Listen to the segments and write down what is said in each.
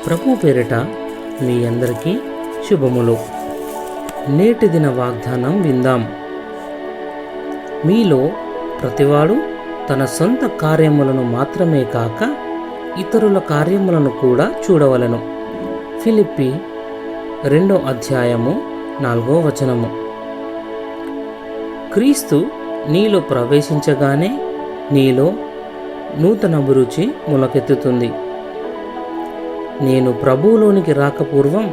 ప్రభు పేరిట మీ అందరికీ శుభములు. నేటి దిన వాగ్దానం విందాం. మీలో ప్రతివాడు తన సొంత కార్యములను మాత్రమే కాక ఇతరుల కార్యములను కూడా చూడవలెను. ఫిలిప్పి 2వ అధ్యాయము 4వ వచనము. క్రీస్తు నీలో ప్రవేశించగానే నీలో నూతన అభిరుచి మొలకెత్తుతుంది. నేను ప్రభువులోనికి రాకపూర్వం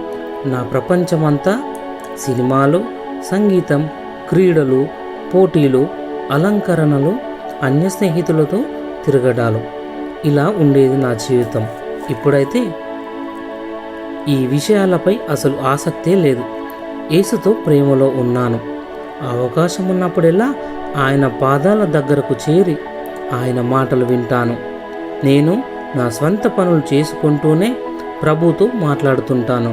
నా ప్రపంచమంతా సినిమాలు, సంగీతం, క్రీడలు, పోటీలు, అలంకరణలు, అన్య స్నేహితులతో తిరగడాలు, ఇలా ఉండేది నా జీవితం. ఇప్పుడైతే ఈ విషయాలపై అసలు ఆసక్తే లేదు. యేసుతో ప్రేమలో ఉన్నాను. అవకాశం ఉన్నప్పుడెల్లా ఆయన పాదాల దగ్గరకు చేరి ఆయన మాటలు వింటాను. నేను నా స్వంత పనులు చేసుకుంటూనే ప్రభుతో మాట్లాడుతుంటాను.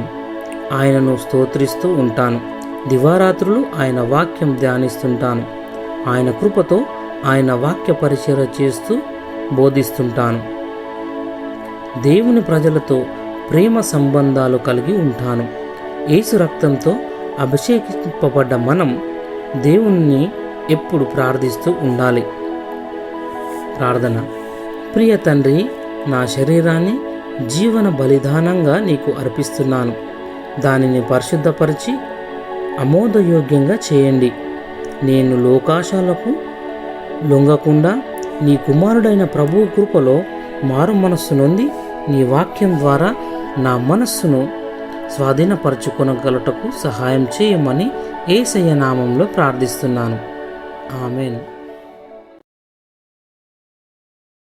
ఆయనను స్తోత్రిస్తూ ఉంటాను. దివారాత్రులు ఆయన వాక్యం ధ్యానిస్తుంటాను. ఆయన కృపతో ఆయన వాక్య పరిచర్య చేస్తూ బోధిస్తుంటాను. దేవుని ప్రజలతో ప్రేమ సంబంధాలు కలిగి ఉంటాను. యేసు రక్తంతో అభిషేకింపబడ్డ మనం దేవుణ్ణి ఎప్పుడు ప్రార్థిస్తూ ఉండాలి. ప్రార్థన. ప్రియ తండ్రి, నా శరీరాన్ని జీవన బలిదానంగా నీకు అర్పిస్తున్నాను. దానిని పరిశుద్ధపరిచి ఆమోదయోగ్యంగా చేయండి. నేను లోకాశాలకు లొంగకుండా నీ కుమారుడైన ప్రభువు కృపలో మారు మనస్సు నొంది నీ వాక్యం ద్వారా నా మనస్సును స్వాధీనపరచుకొనగలటకు సహాయం చేయమని యేసయ్య నామంలో ప్రార్థిస్తున్నాను. ఆమెన్.